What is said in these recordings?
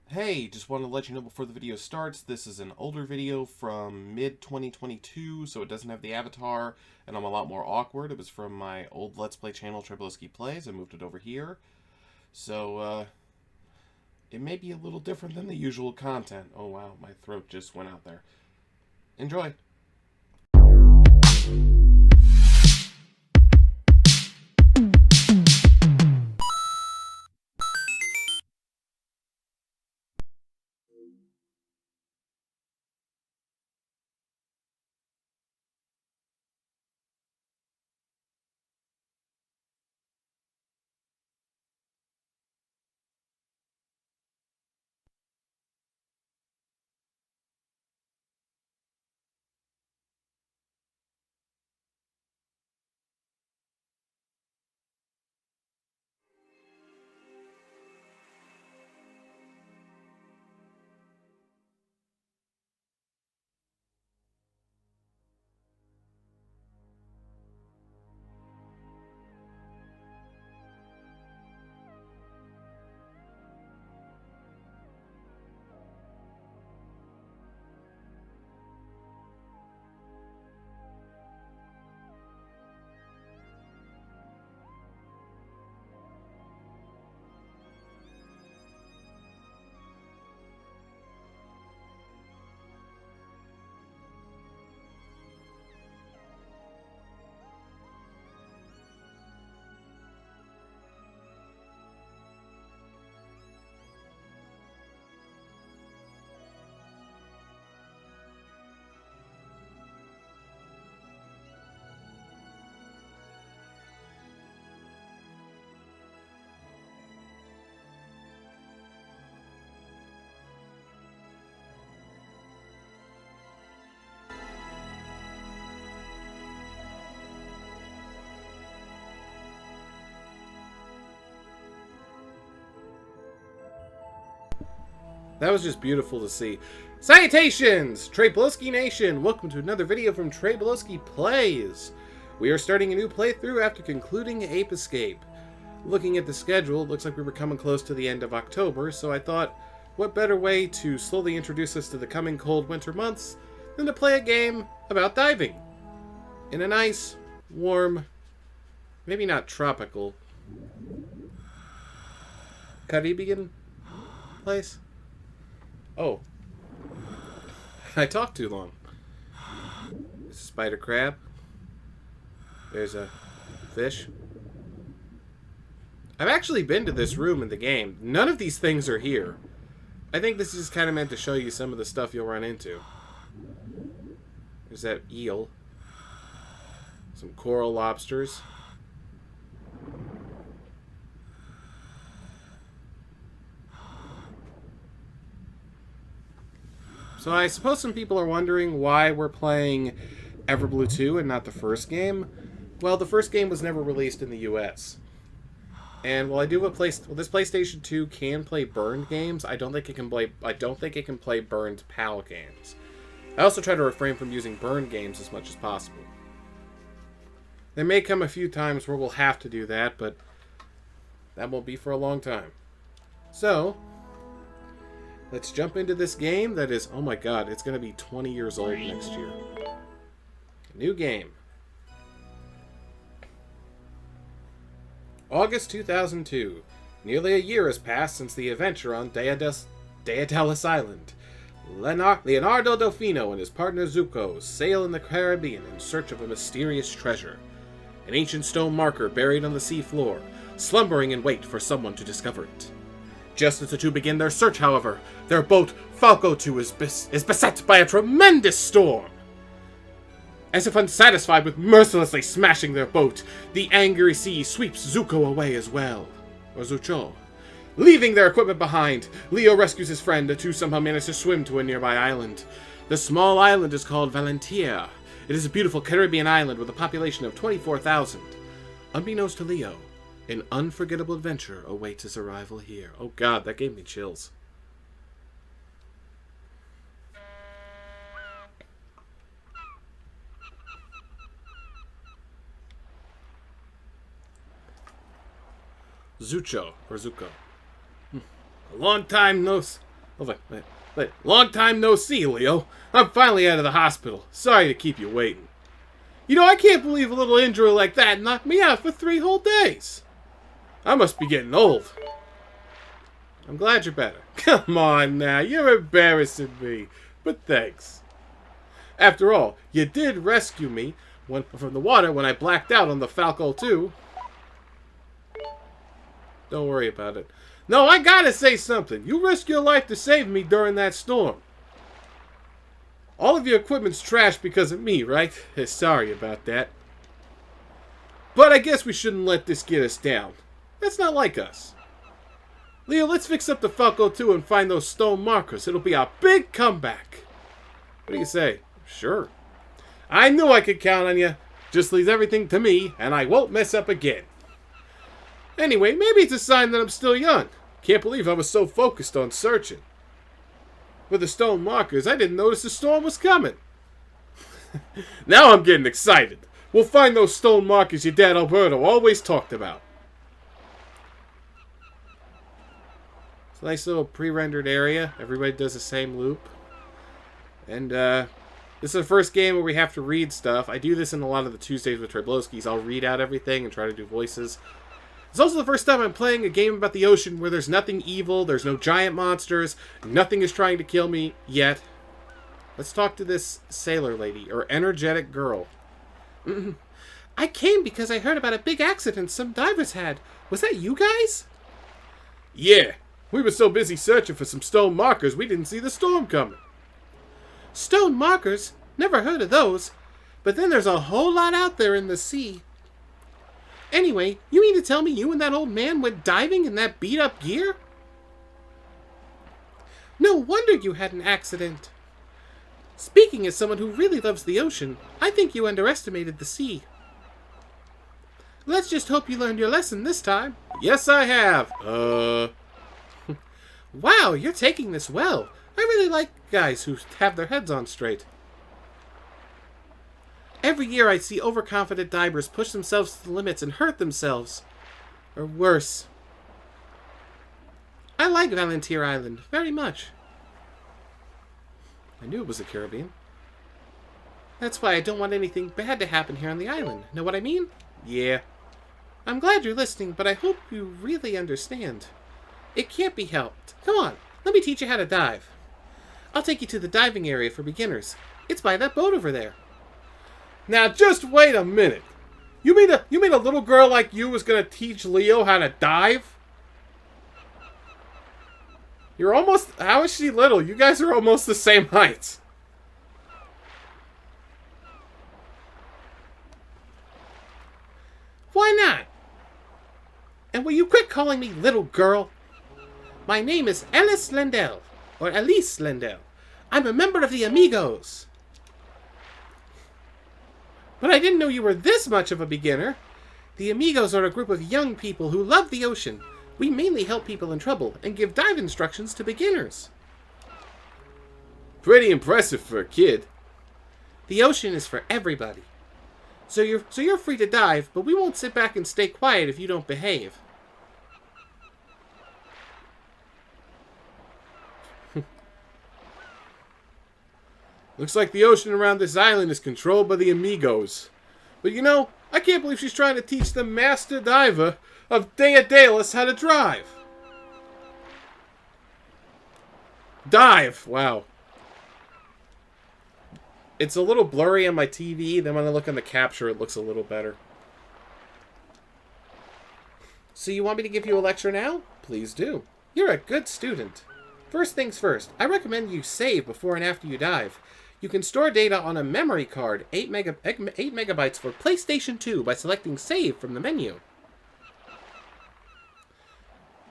Hey, just wanted to let you know before the video starts, this is an older video from mid-2022, so it doesn't have the avatar, and I'm a lot more awkward. It was from my old Let's Play channel, Treyblowski Plays. I moved it over here. So, it may be a little different than the usual content. Oh wow, my throat just went out there. Enjoy! That was just beautiful to see. Salutations, Treyblowski Nation! Welcome to another video from Treyblowski Plays. We are starting a new playthrough after concluding Ape Escape. Looking at the schedule, it looks like we were coming close to the end of October, so I thought, what better way to slowly introduce us to the coming cold winter months than to play a game about diving. In a nice, warm, maybe not tropical, Caribbean place? Oh. I talked too long. There's a spider crab. There's a fish. I've actually been to this room in the game. None of these things are here. I think this is kind of meant to show you some of the stuff you'll run into. There's that eel. Some coral lobsters. So I suppose some people are wondering why we're playing EverBlue 2 and not the first game. Well, the first game was never released in the US. And while I do have this PlayStation 2 can play burned games, I don't think it can play burned PAL games. I also try to refrain from using burned games as much as possible. There may come a few times where we'll have to do that, but that won't be for a long time. So, let's jump into this game that is, oh my god, it's going to be 20 years old next year. New game. August 2002. Nearly a year has passed since the adventure on Daedalus Island. Leonardo Delfino and his partner Zuko sail in the Caribbean in search of a mysterious treasure. An ancient stone marker buried on the seafloor, slumbering in wait for someone to discover it. Just as the two begin their search, however, their boat, Falco 2, is beset by a tremendous storm. As if unsatisfied with mercilessly smashing their boat, the angry sea sweeps Zuko away as well. Or Zucho. Leaving their equipment behind, Leo rescues his friend. The two somehow manage to swim to a nearby island. The small island is called Valentia. It is a beautiful Caribbean island with a population of 24,000. Unbeknownst to Leo, an unforgettable adventure awaits his arrival here. Oh god, that gave me chills. Zucho, or Zuko. A long time no Wait. Long time no see, Leo. I'm finally out of the hospital. Sorry to keep you waiting. You know, I can't believe a little injury like that knocked me out for 3 whole days. I must be getting old. I'm glad you're better. Come on now, you're embarrassing me. But thanks. After all, you did rescue me from the water when I blacked out on the Falco 2. Don't worry about it. No, I gotta say something. You risked your life to save me during that storm. All of your equipment's trashed because of me, right? Sorry about that. But I guess we shouldn't let this get us down. That's not like us. Leo, let's fix up the Falco 2 and find those stone markers. It'll be a big comeback. What do you say? Sure. I knew I could count on you. Just leave everything to me, and I won't mess up again. Anyway, maybe it's a sign that I'm still young. Can't believe I was so focused on searching. With the stone markers, I didn't notice the storm was coming. Now I'm getting excited. We'll find those stone markers your dad Alberto always talked about. It's a nice little pre-rendered area. Everybody does the same loop. And this is the first game where we have to read stuff. I do this in a lot of the Tuesdays with Treyblowskis. I'll read out everything and try to do voices. It's also the first time I'm playing a game about the ocean where there's nothing evil, there's no giant monsters, nothing is trying to kill me yet. Let's talk to this sailor lady, or energetic girl. I came because I heard about a big accident some divers had. Was that you guys? Yeah, we were so busy searching for some stone markers we didn't see the storm coming. Stone markers? Never heard of those. But then there's a whole lot out there in the sea. Anyway, you mean to tell me you and that old man went diving in that beat-up gear? No wonder you had an accident. Speaking as someone who really loves the ocean, I think you underestimated the sea. Let's just hope you learned your lesson this time. Yes, I have. Wow, you're taking this well. I really like guys who have their heads on straight. Every year I see overconfident divers push themselves to the limits and hurt themselves. Or worse. I like Volunteer Island very much. I knew it was the Caribbean. That's why I don't want anything bad to happen here on the island. Know what I mean? Yeah. I'm glad you're listening, but I hope you really understand. It can't be helped. Come on, let me teach you how to dive. I'll take you to the diving area for beginners. It's by that boat over there. Now, just wait a minute. You mean a little girl like you was gonna teach Leo how to dive? You're almost... How is she little? You guys are almost the same height. Why not? And will you quit calling me little girl? My name is Alice Lendell. Or Elise Lendell. I'm a member of the Amigos. But I didn't know you were this much of a beginner. The Amigos are a group of young people who love the ocean. We mainly help people in trouble and give dive instructions to beginners. Pretty impressive for a kid. The ocean is for everybody. So you're free to dive, but we won't sit back and stay quiet if you don't behave. Looks like the ocean around this island is controlled by the Amigos. But you know, I can't believe she's trying to teach the master diver of Daedalus how to drive. Dive! Wow. It's a little blurry on my TV. Then when I look on the capture, it looks a little better. So you want me to give you a lecture now? Please do. You're a good student. First things first, I recommend you save before and after you dive. You can store data on a memory card, 8 megabytes for PlayStation 2 by selecting Save from the menu.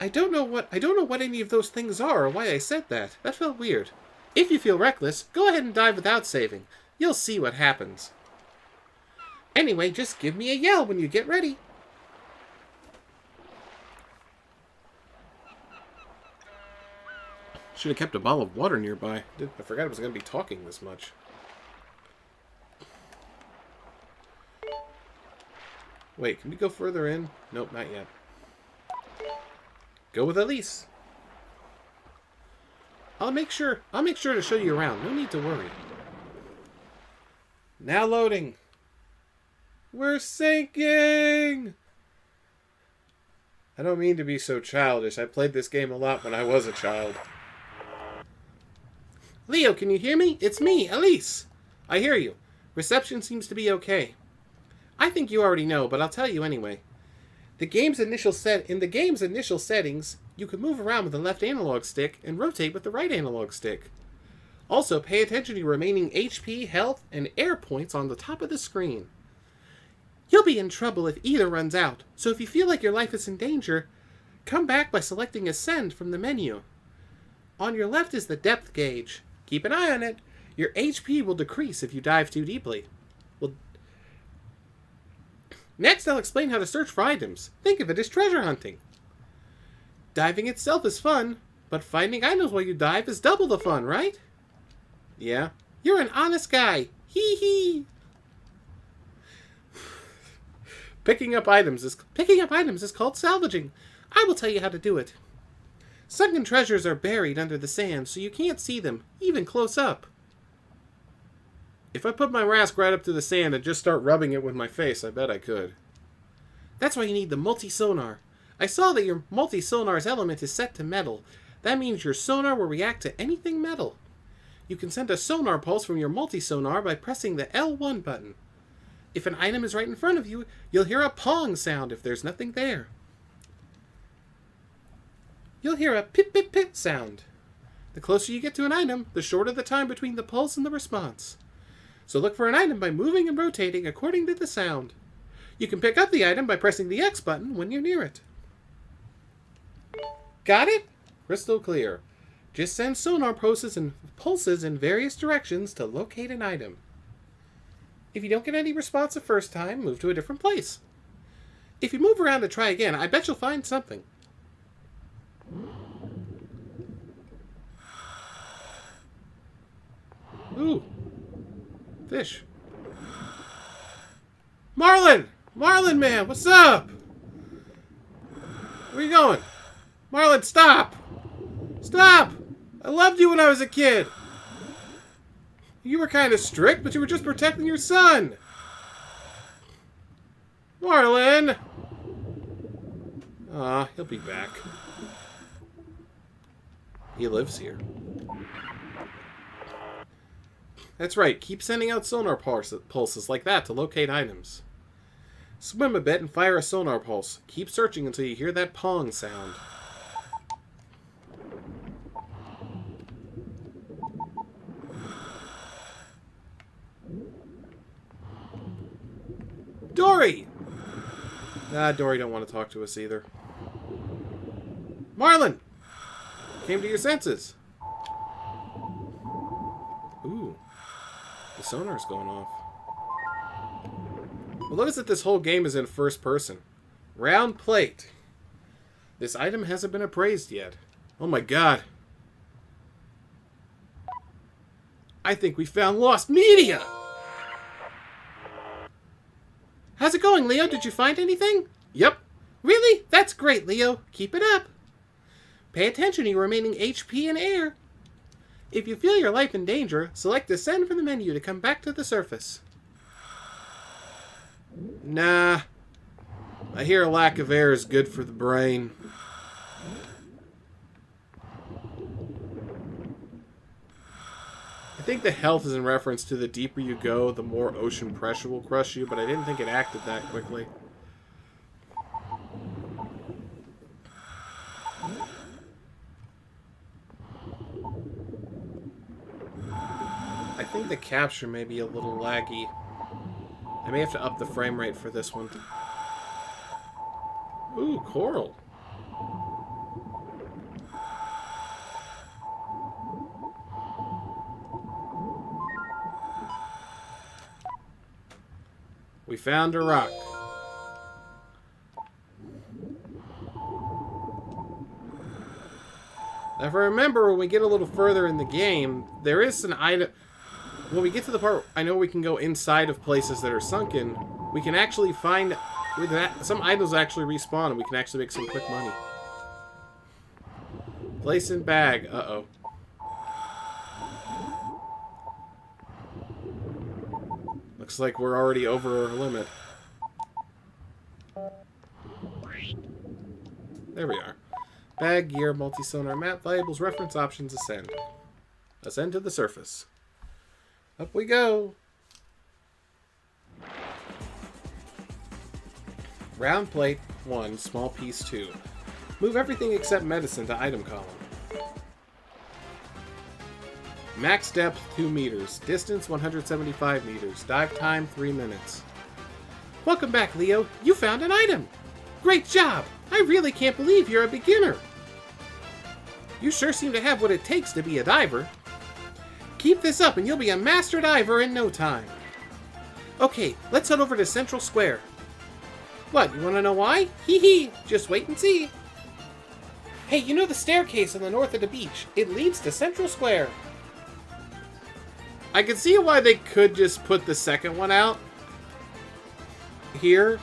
I don't know what any of those things are or why I said that. That felt weird. If you feel reckless, go ahead and dive without saving. You'll see what happens. Anyway, just give me a yell when you get ready. Should have kept a bottle of water nearby. I forgot I was going to be talking this much. Wait, can we go further in? Nope, not yet. Go with Elise. I'll make sure to show you around. No need to worry. Now loading. We're sinking! I don't mean to be so childish. I played this game a lot when I was a child. Leo, can you hear me? It's me, Elise. I hear you. Reception seems to be okay. I think you already know, but I'll tell you anyway. In the game's initial settings, you can move around with the left analog stick and rotate with the right analog stick. Also, pay attention to your remaining HP, health, and air points on the top of the screen. You'll be in trouble if either runs out, so if you feel like your life is in danger, come back by selecting Ascend from the menu. On your left is the depth gauge. Keep an eye on it. Your HP will decrease if you dive too deeply. Next, I'll explain how to search for items. Think of it as treasure hunting. Diving itself is fun, but finding items while you dive is double the fun, right? Yeah. You're an honest guy. Hee hee. Picking up items is called salvaging. I will tell you how to do it. Sunken treasures are buried under the sand, so you can't see them, even close up. If I put my mask right up to the sand and just start rubbing it with my face, I bet I could. That's why you need the multi-sonar. I saw that your multi-sonar's element is set to metal. That means your sonar will react to anything metal. You can send a sonar pulse from your multi-sonar by pressing the L1 button. If an item is right in front of you, you'll hear a pong sound if there's nothing there. You'll hear a pip-pip-pip sound. The closer you get to an item, the shorter the time between the pulse and the response. So look for an item by moving and rotating according to the sound. You can pick up the item by pressing the X button when you're near it. Got it? Crystal clear. Just send sonar pulses in various directions to locate an item. If you don't get any response the first time, move to a different place. If you move around and try again, I bet you'll find something. Ooh. Fish. Marlin! Marlin, man, what's up? Where you going? Marlin, stop! Stop! I loved you when I was a kid. You were kind of strict, but you were just protecting your son. Marlin! Aw, he'll be back. He lives here. That's right, keep sending out sonar pulses like that to locate items. Swim a bit and fire a sonar pulse. Keep searching until you hear that pong sound. Dory! Dory don't want to talk to us either. Marlin! Came to your senses. Ooh. The sonar's going off. Well, notice that this whole game is in first person. Round plate. This item hasn't been appraised yet. Oh my god. I think we found lost media! How's it going, Leo? Did you find anything? Yep. Really? That's great, Leo. Keep it up. Pay attention to your remaining HP and air. If you feel your life in danger, select Descend from the menu to come back to the surface. Nah. I hear a lack of air is good for the brain. I think the health is in reference to the deeper you go, the more ocean pressure will crush you, but I didn't think it acted that quickly. I think the capture may be a little laggy. I may have to up the frame rate for this one. Ooh, coral. We found a rock. Now if I remember, when we get a little further in the game, there is an item... When we get to the part I know we can go inside of places that are sunken, we can actually find... Some items actually respawn and we can actually make some quick money. Place in bag. Uh-oh. Looks like we're already over our limit. There we are. Bag, gear, multi-sonar map, valuables, reference options, ascend. Ascend to the surface. Up we go. Round plate 1, small piece 2. Move everything except medicine to item column. Max depth 2 meters. Distance 175 meters. Dive time 3 minutes. Welcome back, Leo. You found an item. Great job. I really can't believe you're a beginner. You sure seem to have what it takes to be a diver. Keep this up and you'll be a master diver in no time. Okay, let's head over to Central Square. What, you want to know why? Hee hee, just wait and see. Hey, you know the staircase on the north of the beach? It leads to Central Square. I can see why they could just put the second one out here.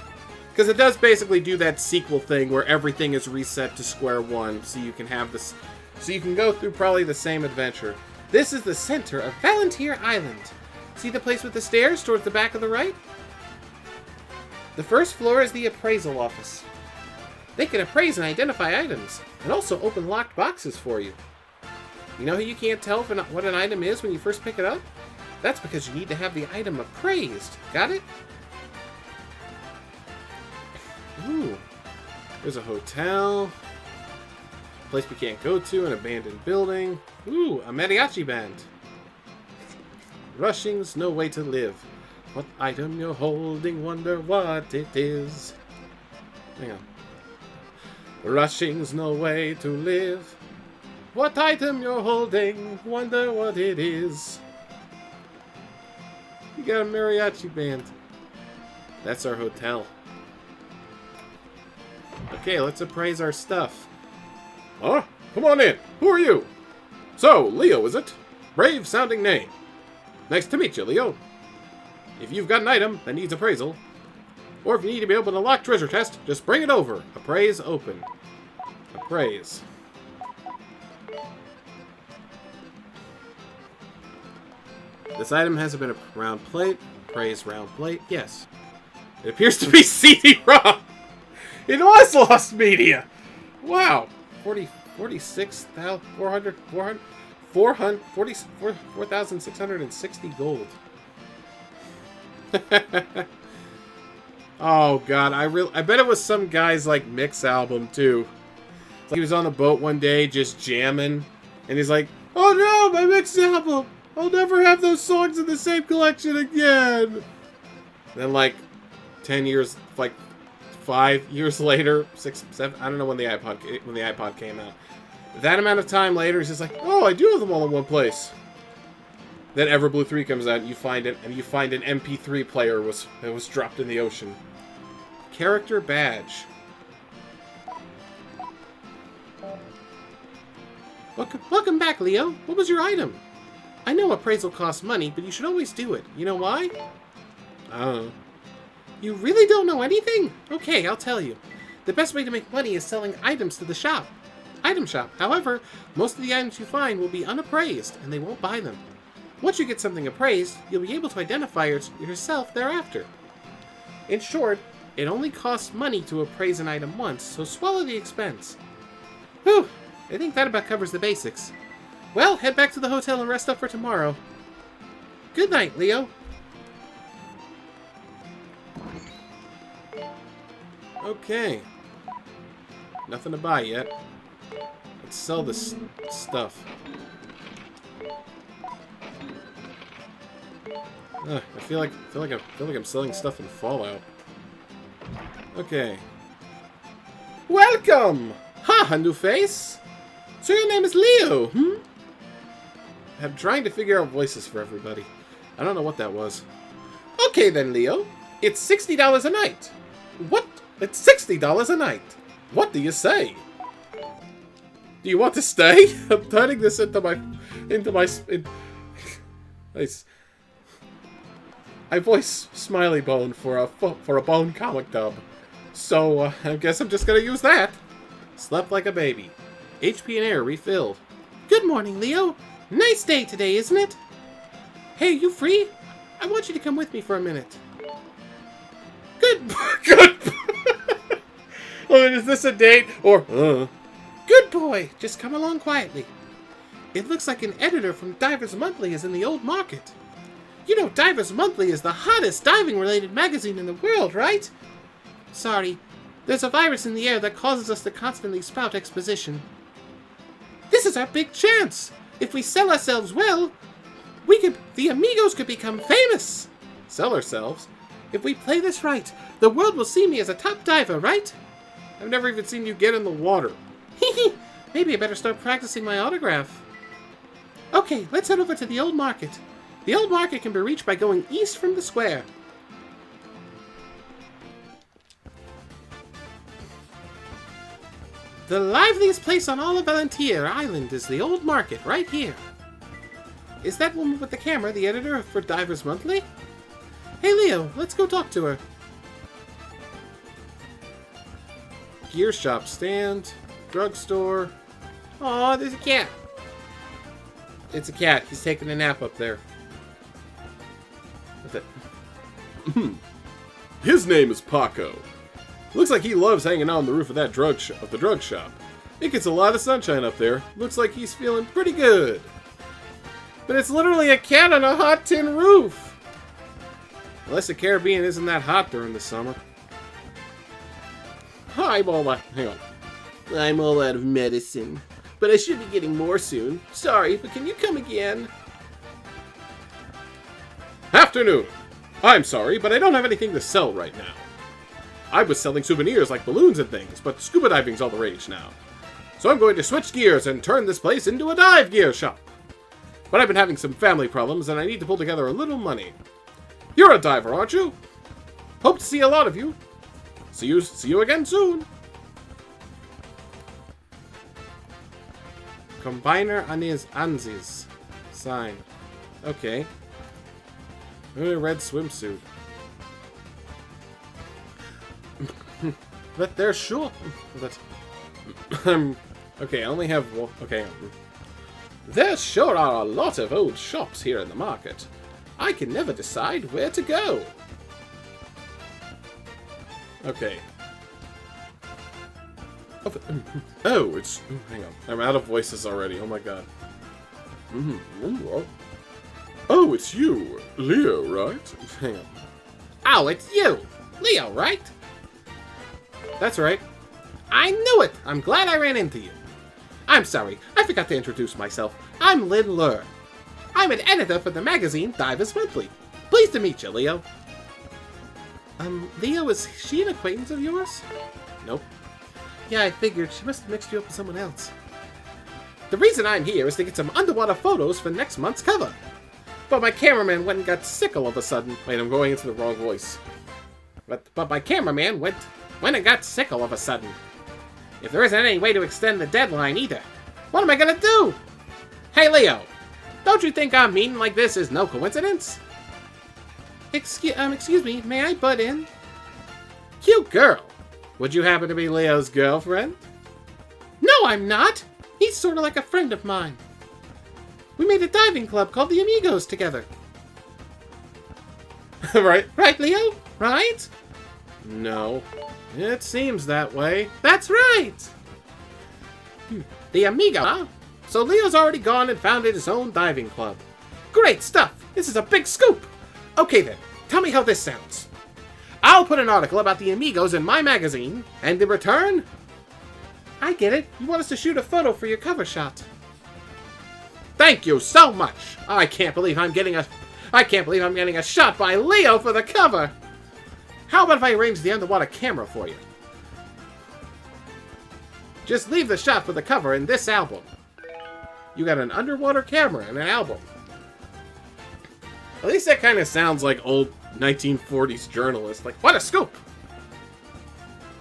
Because it does basically do that sequel thing where everything is reset to square one. So you can have this... So you can go through probably the same adventure. This is the center of Valentir Island. See the place with the stairs towards the back of the right? The first floor is the appraisal office. They can appraise and identify items, and also open locked boxes for you. You know how you can't tell what an item is when you first pick it up? That's because you need to have the item appraised. Got it? Ooh. There's a hotel. Place we can't go to, an abandoned building. Ooh, a mariachi band. Rushing's no way to live. What item you're holding, wonder what it is. Hang on. Rushing's no way to live. What item you're holding, wonder what it is. You got a mariachi band. That's our hotel. Okay, let's appraise our stuff. Huh? Come on in. Who are you? So, Leo, is it? Brave sounding name. Nice to meet you, Leo. If you've got an item that needs appraisal, or if you need to be able to lock treasure chest, just bring it over. Appraise open. Appraise. This item hasn't been a round plate. Appraise round plate. Yes. It appears to be CD-ROM. It was lost media. Wow. 4,660 gold. Oh god, I bet it was some guy's like mix album too. Like he was on a boat one day just jamming, and he's like, "Oh no, my mix album! I'll never have those songs in the same collection again." Then like 10 years, like 5 years later, 6, 7, I don't know when the iPod came out. That amount of time later, he's just like, "Oh, I do have them all in one place." Then EverBlue 3 comes out, and you find it, and you find an MP3 player that was dropped in the ocean. Character badge. Welcome back, Leo. What was your item? I know appraisal costs money, but you should always do it. You know why? I don't know. You really don't know anything? Okay, I'll tell you. The best way to make money is selling items to the shop. Item shop. However, most of the items you find will be unappraised, and they won't buy them. Once you get something appraised, you'll be able to identify it yourself thereafter. In short, it only costs money to appraise an item once, so swallow the expense. Whew, I think that about covers the basics. Well, head back to the hotel and rest up for tomorrow. Good night, Leo. Okay. Nothing to buy yet. Let's sell this stuff. I feel like I'm selling stuff in Fallout. Okay. Welcome! Ha, a new face? So your name is Leo, hmm? I'm trying to figure out voices for everybody. I don't know what that was. Okay then, Leo. It's $60 a night. What? It's $60 a night. What do you say? Do you want to stay? I'm turning this into my nice. I voice Smiley Bone for a Bone comic dub, so I guess I'm just gonna use that. Slept like a baby. HP and air refilled. Good morning, Leo. Nice day today, isn't it? Hey, you free? I want you to come with me for a minute. Good. Oh, is this a date or? Good boy. Just come along quietly. It looks like an editor from Divers Monthly is in the old market. You know, Divers Monthly is the hottest diving-related magazine in the world, right? Sorry, there's a virus in the air that causes us to constantly spout exposition. This is our big chance. If we sell ourselves well, the amigos could become famous. Sell ourselves? If we play this right, the world will see me as a top diver, right? I've never even seen you get in the water. Maybe I better start practicing my autograph. Okay, let's head over to the old market. The old market can be reached by going east from the square. The liveliest place on all of Valentia Island is the old market, right here. Is that woman with the camera the editor for Divers Monthly? Hey Leo, let's go talk to her. Gear shop stand, drugstore. Aw, there's a cat. It's a cat. He's taking a nap up there. What's it? His name is Paco. Looks like he loves hanging out on the roof of that drug shop. It gets a lot of sunshine up there. Looks like he's feeling pretty good. But it's literally a cat on a hot tin roof. Unless the Caribbean isn't that hot during the summer. Hang on. I'm all out of medicine. But I should be getting more soon. Sorry, but can you come again? Afternoon. I'm sorry, but I don't have anything to sell right now. I was selling souvenirs like balloons and things, but scuba diving's all the rage now. So I'm going to switch gears and turn this place into a dive gear shop. But I've been having some family problems and I need to pull together a little money. You're a diver, aren't you? Hope to see a lot of you. See you again soon. Combiner Anzis. Sign. Okay. A red swimsuit. But they're sure. But okay, I only have one. Okay. There sure are a lot of old shops here in the market. I can never decide where to go. Okay. Oh, it's... Hang on. I'm out of voices already. Oh my god. Oh, it's you. Leo, right? Hang on. Oh, it's you. Leo, right? That's right. I knew it! I'm glad I ran into you. I'm sorry, I forgot to introduce myself. I'm Lynn Lur. I'm an editor for the magazine Divers Monthly. Pleased to meet you, Leo. Leo, is she an acquaintance of yours? Nope. Yeah, I figured. She must have mixed you up with someone else. The reason I'm here is to get some underwater photos for next month's cover. But my cameraman went and got sick all of a sudden. Wait, I'm going into the wrong voice. But my cameraman went and got sick all of a sudden. If there isn't any way to extend the deadline either, what am I gonna do? Hey, Leo, don't you think I'm meeting like this is no coincidence? Excuse me, may I butt in? Cute girl. Would you happen to be Leo's girlfriend? No, I'm not. He's sort of like a friend of mine. We made a diving club called the Amigos together. Right, Leo? Right? No. It seems that way. That's right! The Amigo, huh? So Leo's already gone and founded his own diving club. Great stuff! This is a big scoop! Okay then, tell me how this sounds. I'll put an article about the Amigos in my magazine, and in return... I get it. You want us to shoot a photo for your cover shot. Thank you so much! I can't believe I'm getting a shot by Leo for the cover! How about if I arrange the underwater camera for you? Just leave the shot for the cover in this album. You got an underwater camera and an album. At least that kind of sounds like old 1940s journalist. Like, what a scoop!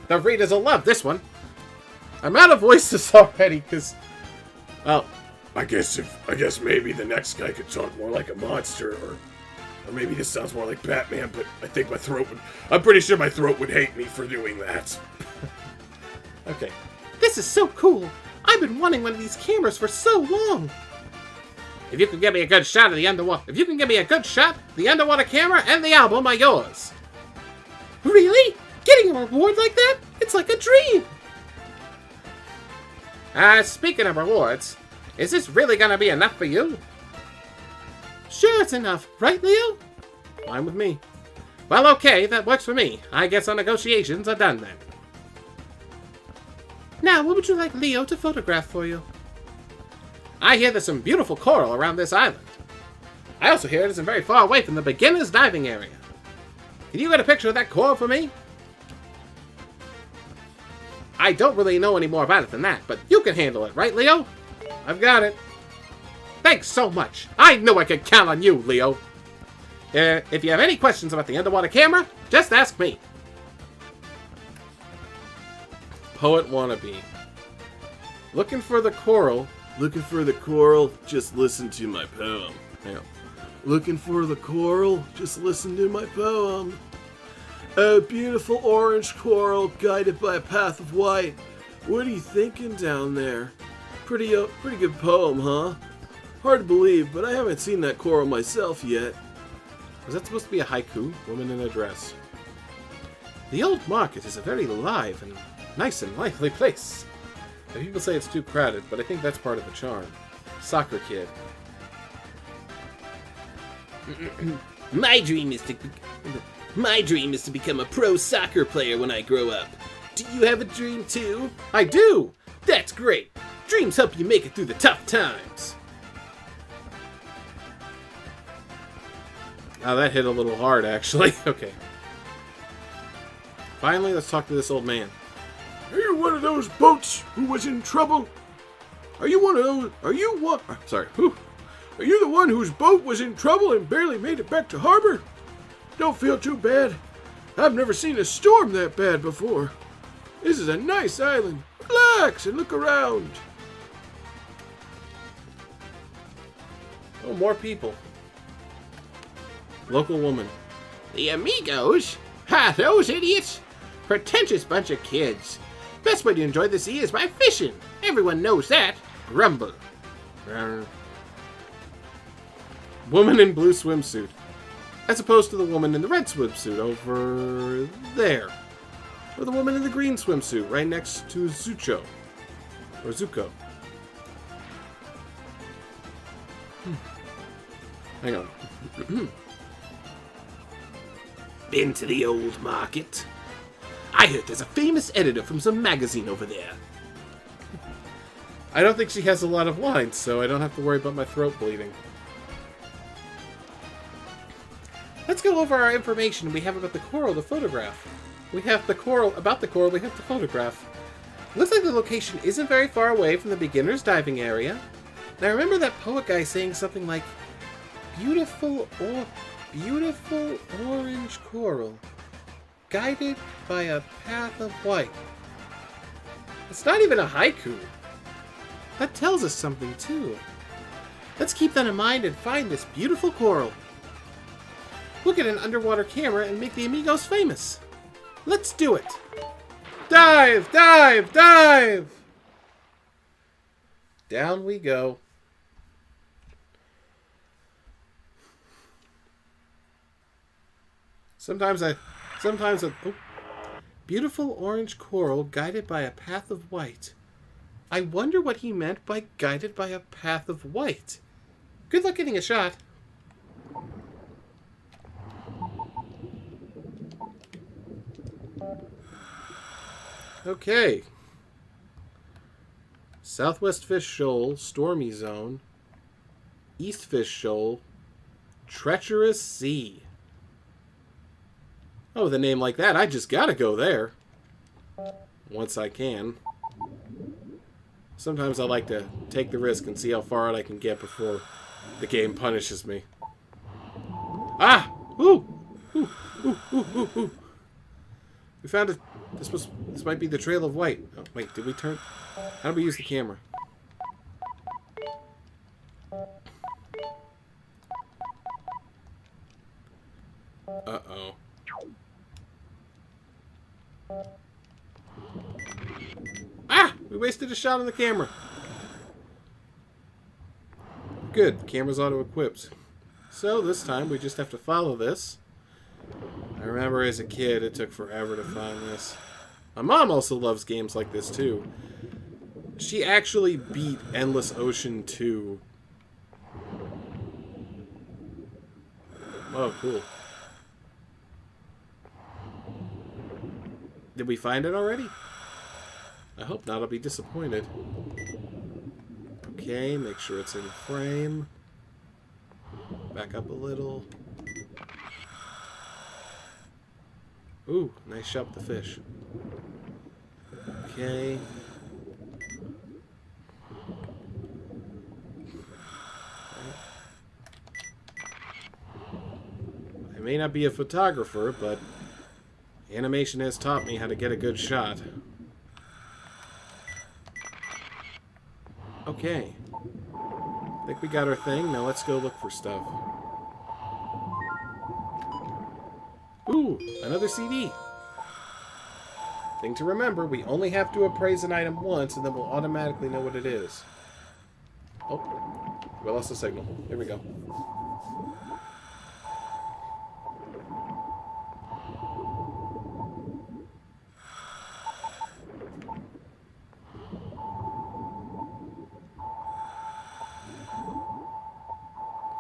The readers will love this one. I'm out of voices already, because... Well, I guess maybe the next guy could talk more like a monster, or maybe this sounds more like Batman, but I think I'm pretty sure my throat would hate me for doing that. Okay. This is so cool! I've been wanting one of these cameras for so long! If you can give me a good shot of the underwater, the underwater camera and the album are yours. Really? Getting a reward like that? It's like a dream. Speaking of rewards, is this really gonna be enough for you? Sure, it's enough, right, Leo? Fine with me. Well, okay, that works for me. I guess our negotiations are done then. Now, what would you like Leo to photograph for you? I hear there's some beautiful coral around this island. I also hear it isn't very far away from the beginner's diving area. Can you get a picture of that coral for me? I don't really know any more about it than that, but you can handle it, right, Leo? I've got it. Thanks so much. I knew I could count on you, Leo. If you have any questions about the underwater camera, just ask me. Poet wannabe. Looking for the coral. Looking for the coral, just listen to my poem. Yeah. Looking for the coral, just listen to my poem. A beautiful orange coral guided by a path of white. What are you thinking down there? Pretty good poem, huh? Hard to believe, but I haven't seen that coral myself yet. Was that supposed to be a haiku? Woman in a dress. The old market is a very live and nice and lively place. People say it's too crowded, but I think that's part of the charm. Soccer kid. My dream is to become a pro soccer player when I grow up. Do you have a dream too? I do! That's great! Dreams help you make it through the tough times. Oh, that hit a little hard, actually. Okay. Finally, let's talk to this old man. Are you one of those boats who was in trouble? Are you the one whose boat was in trouble and barely made it back to harbor? Don't feel too bad. I've never seen a storm that bad before. This is a nice island. Relax and look around. Oh, more people. Local woman. The amigos? Ha, those idiots! Pretentious bunch of kids. Best way to enjoy the sea is by fishing. Everyone knows that. Grumble. Woman in blue swimsuit. As opposed to the woman in the red swimsuit over there. Or the woman in the green swimsuit right next to Zucho. Or Zuko. Hang on. Been to the old market? I heard there's a famous editor from some magazine over there. I don't think she has a lot of lines, so I don't have to worry about my throat bleeding. Let's go over our information we have about the coral to photograph. We have the coral, about the coral we have to photograph. Looks like the location isn't very far away from the beginner's diving area. Now remember that poet guy saying something like, beautiful orange coral, guided by a path of white. It's not even a haiku. That tells us something too. Let's keep that in mind and find this beautiful coral. We'll get an underwater camera and make the amigos famous. Let's do it. Dive, dive, dive! Down we go. Sometimes I oh, beautiful orange coral guided by a path of white. I wonder what he meant by guided by a path of white. Good luck getting a shot. Okay. Southwest Fish Shoal, Stormy Zone. East Fish Shoal, Treacherous Sea. Oh, with a name like that, I just gotta go there. Once I can. Sometimes I like to take the risk and see how far out I can get before the game punishes me. Ah! Ooh! Ooh! Ooh! Ooh! Ooh! Ooh! We found it. This might be the Trail of White. Oh, wait, did we turn? How do we use the camera? Uh-oh. Ah! We wasted a shot on the camera. Good, camera's auto-equipped. So this time we just have to follow this. I remember as a kid it took forever to find this. My mom also loves games like this too. She actually beat Endless Ocean 2. Oh, cool. Did we find it already? I hope not, I'll be disappointed. Okay, make sure it's in frame. Back up a little. Ooh, nice shot with the fish. Okay. I may not be a photographer, but animation has taught me how to get a good shot. Okay. I think we got our thing. Now let's go look for stuff. Ooh, another CD. Thing to remember, we only have to appraise an item once, and then we'll automatically know what it is. Oh, we lost the signal. Here we go.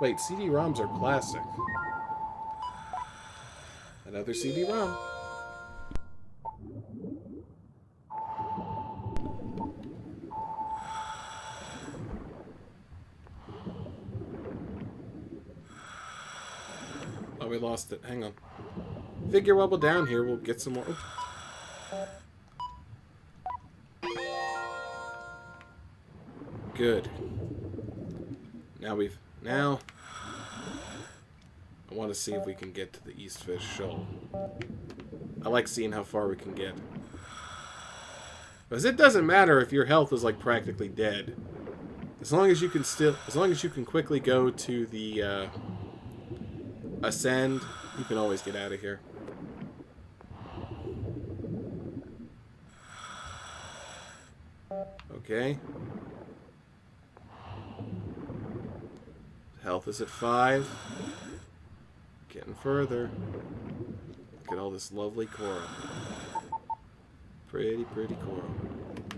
Wait, CD-ROMs are plastic. Another CD-ROM. Oh, we lost it. Hang on. Figure while we're down here, we'll get some more. Oops. Good. Now, I want to see if we can get to the East Fish Shoal. I like seeing how far we can get. Because it doesn't matter if your health is like practically dead. As long as you can quickly go to the Ascend, you can always get out of here. Okay. Health is at 5. Getting further. Look at all this lovely coral. Pretty, pretty coral.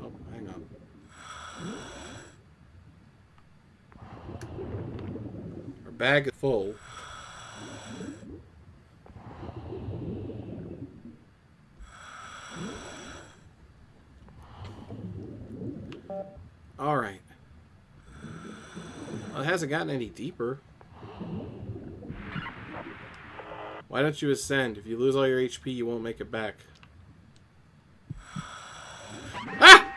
Oh, hang on. Our bag is full. Alright. Well, it hasn't gotten any deeper. Why don't you ascend? If you lose all your HP, you won't make it back. Ah!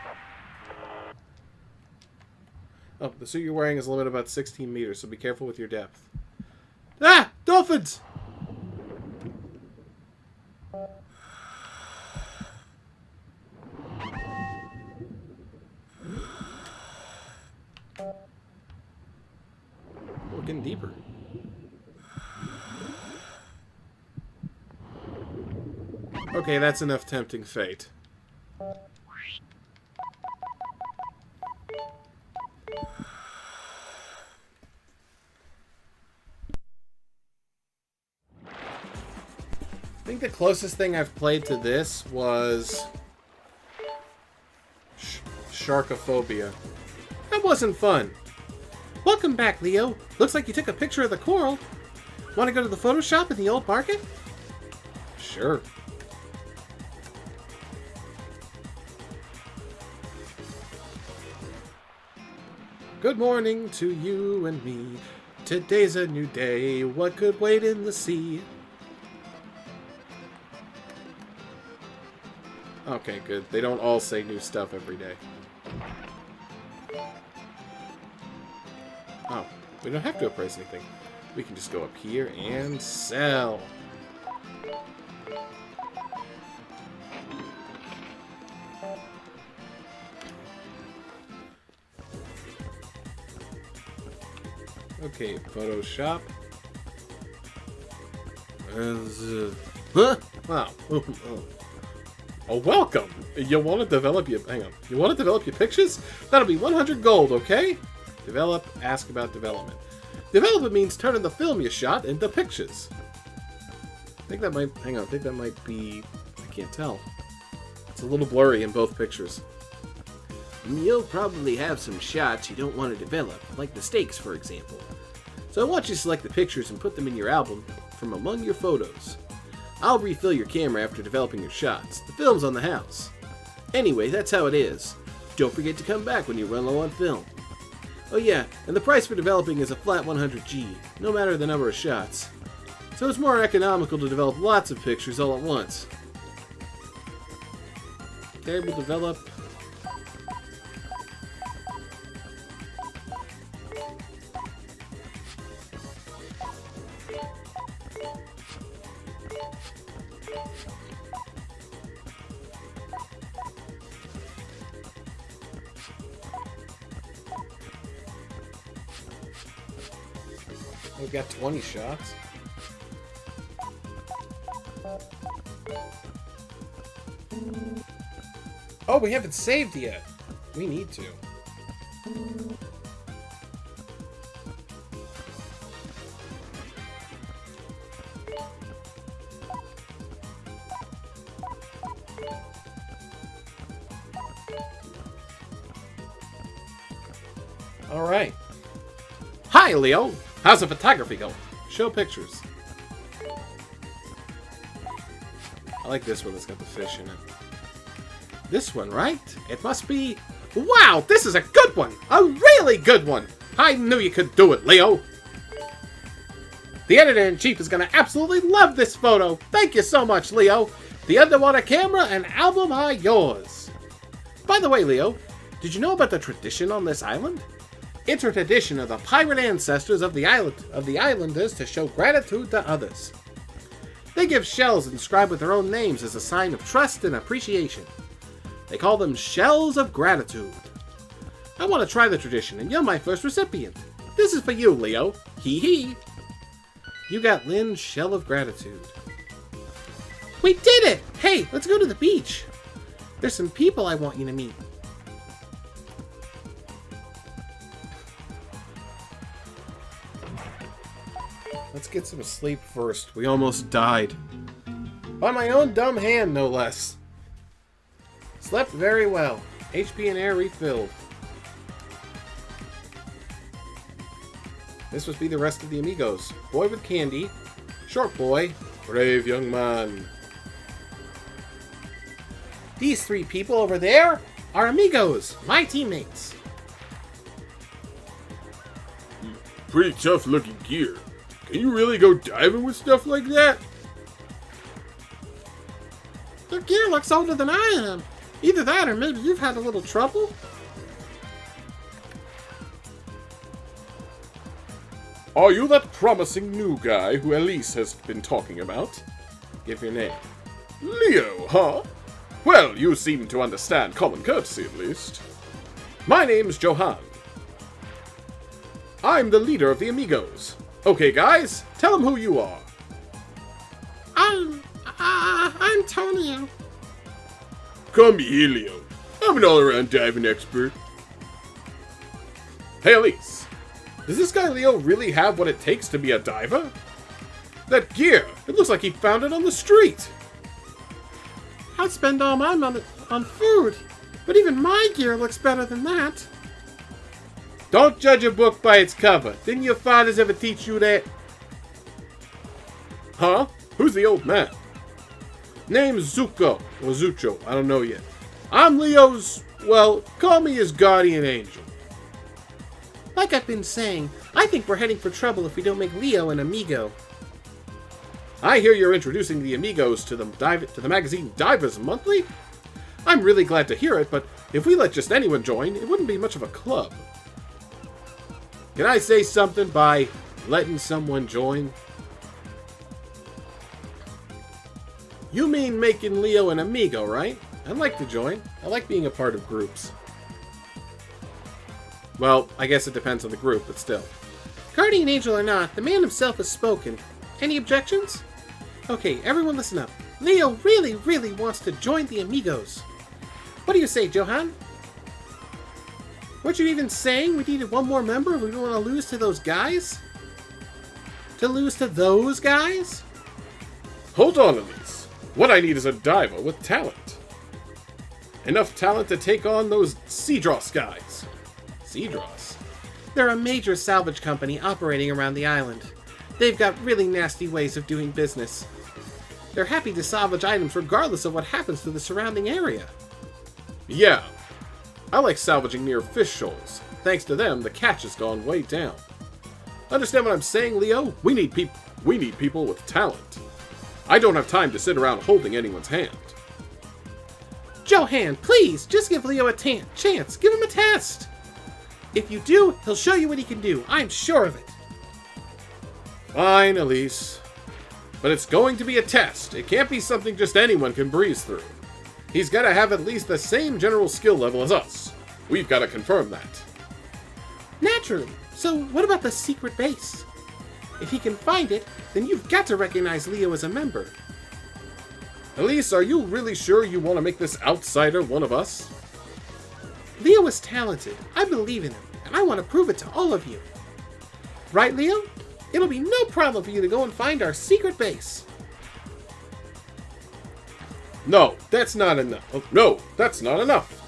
Oh, the suit you're wearing is limited about 16 meters, so be careful with your depth. Ah! Dolphins! We're getting deeper. Okay, that's enough tempting fate. I think the closest thing I've played to this was Sharkophobia. That wasn't fun. Welcome back, Leo. Looks like you took a picture of the coral. Want to go to the photo shop in the old market? Sure. Good morning to you and me. Today's a new day. What could wait in the sea? Okay, good. They don't all say new stuff every day. Oh, we don't have to appraise anything. We can just go up here and sell. Okay, Photoshop. Huh? Wow. Oh, welcome. You want to develop your... Hang on. You want to develop your pictures? That'll be 100 gold, okay? Develop ask about development. Development means turning the film you shot into pictures. I think that might... Hang on, I think that might be... I can't tell. It's a little blurry in both pictures. You'll probably have some shots you don't want to develop, like mistakes, for example. So I want you to select the pictures and put them in your album from among your photos. I'll refill your camera after developing your shots. The film's on the house. Anyway, that's how it is. Don't forget to come back when you run low on film. Oh yeah, and the price for developing is a flat 100G, no matter the number of shots. So it's more economical to develop lots of pictures all at once. Okay, we'll develop... We've got 20 shots. Oh, we haven't saved yet. We need to. All right. Hi, Leo. How's the photography going? Show pictures. I like this one that's got the fish in it. This one, right? It must be... Wow, this is a good one! A really good one! I knew you could do it, Leo! The editor-in-chief is going to absolutely love this photo! Thank you so much, Leo! The underwater camera and album are yours! By the way, Leo, did you know about the tradition on this island? It's a tradition of the pirate ancestors of the islanders to show gratitude to others. They give shells inscribed with their own names as a sign of trust and appreciation. They call them shells of gratitude. I want to try the tradition, and you're my first recipient. This is for you, Leo. Hee hee. You got Lynn's shell of gratitude. We did it! Hey, let's go to the beach. There's some people I want you to meet. Let's get some sleep first. We almost died. By my own dumb hand, no less. Slept very well. HP and air refilled. This must be the rest of the amigos. Boy with candy. Short boy. Brave young man. These three people over there are amigos, my teammates. Pretty tough looking gear. Can you really go diving with stuff like that? Your gear looks older than I am. Either that or maybe you've had a little trouble. Are you that promising new guy who Elise has been talking about? Give your name. Leo, huh? Well, you seem to understand common courtesy at least. My name's Johan. I'm the leader of the amigos. Okay, guys, tell them who you are. I'm Tonio. Call me here, Leo. I'm an all-around diving expert. Hey, Elise. Does this guy Leo really have what it takes to be a diver? That gear, it looks like he found it on the street. I'd spend all my money on food, but even my gear looks better than that. Don't judge a book by its cover. Didn't your fathers ever teach you that? Huh? Who's the old man? Name's Zuko, or Zucho, I don't know yet. I'm Leo's, well, call me his guardian angel. Like I've been saying, I think we're heading for trouble if we don't make Leo an amigo. I hear you're introducing the amigos to the magazine Divers Monthly? I'm really glad to hear it, but if we let just anyone join, it wouldn't be much of a club. Can I say something by letting someone join? You mean making Leo an amigo, right? I'd like to join. I like being a part of groups. Well, I guess it depends on the group, but still. Guardian angel or not, the man himself has spoken. Any objections? Okay, everyone listen up. Leo really, really wants to join the amigos. What do you say, Johan? Weren't you even saying we needed one more member? We don't want to lose to those guys? To lose to those guys? Hold on, Elise. What I need is a diver with talent. Enough talent to take on those Cedros guys. Cedros? They're a major salvage company operating around the island. They've got really nasty ways of doing business. They're happy to salvage items regardless of what happens to the surrounding area. Yeah. I like salvaging near fish shoals. Thanks to them, the catch has gone way down. Understand what I'm saying, Leo? We need people with talent. I don't have time to sit around holding anyone's hand. Johan, please, just give Leo a chance. Give him a test. If you do, he'll show you what he can do. I'm sure of it. Fine, Elise. But it's going to be a test. It can't be something just anyone can breeze through. He's got to have at least the same general skill level as us. We've got to confirm that. Naturally. So what about the secret base? If he can find it, then you've got to recognize Leo as a member. Elise, are you really sure you want to make this outsider one of us? Leo is talented. I believe in him, and I want to prove it to all of you. Right, Leo? It'll be no problem for you to go and find our secret base. No, that's not enough. No, that's not enough.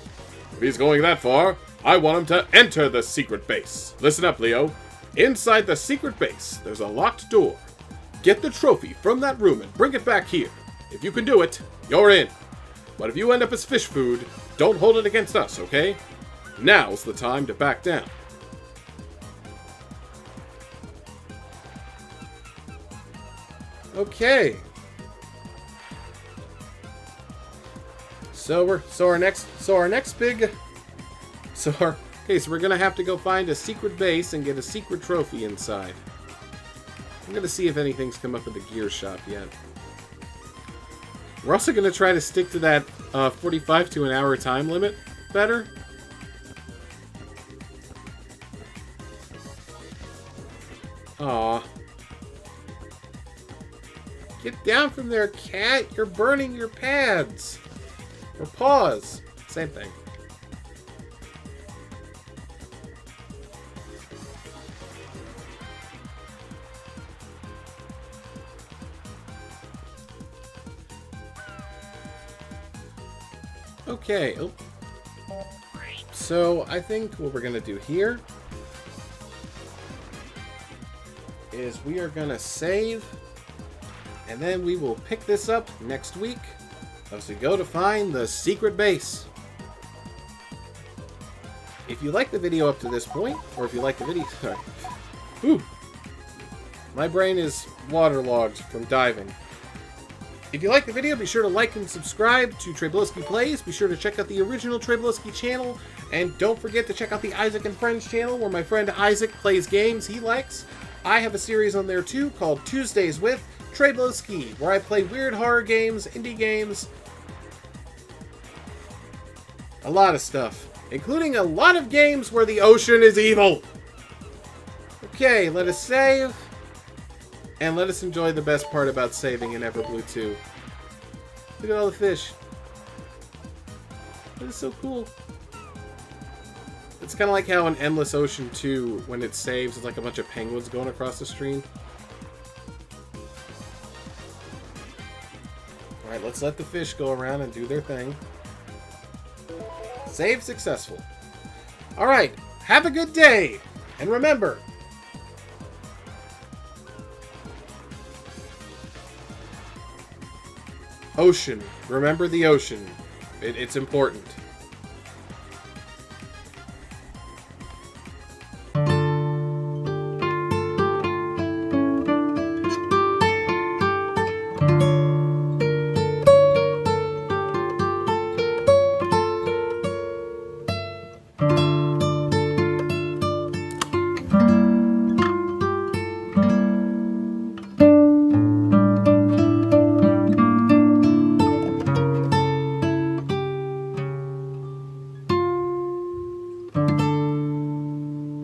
If he's going that far, I want him to enter the secret base. Listen up, Leo. Inside the secret base, there's a locked door. Get the trophy from that room and bring it back here. If you can do it, you're in. But if you end up as fish food, don't hold it against us, okay? Now's the time to back down. Okay. So we're gonna have to go find a secret base and get a secret trophy inside. I'm gonna see if anything's come up at the gear shop yet. We're also gonna try to stick to that 45 to an hour time limit better. Aw. Get down from there, cat! You're burning your pads! Or paws. Same thing. Okay. Oh. So, I think what we're going to do here is we are going to save, and then we will pick this up next week as we go to find the secret base. If you like the video up to this point, or if you like the video... Sorry. Whew. My brain is waterlogged from diving. If you like the video, be sure to like and subscribe to Treyblowski Plays. Be sure to check out the original Treyblowski channel. And don't forget to check out the Isaac and Friends channel, where my friend Isaac plays games he likes. I have a series on there too called Tuesdays with Treyblowski, where I play weird horror games, indie games, a lot of stuff, including a lot of games where the ocean is evil. Okay, let us save, and let us enjoy the best part about saving in EverBlue 2. Look at all the fish. That is so cool. It's kind of like how in Endless Ocean 2, when it saves, it's like a bunch of penguins going across the stream. Alright, let's let the fish go around and do their thing. Save successful. Alright, have a good day! And remember... Ocean. Remember the ocean. It's important.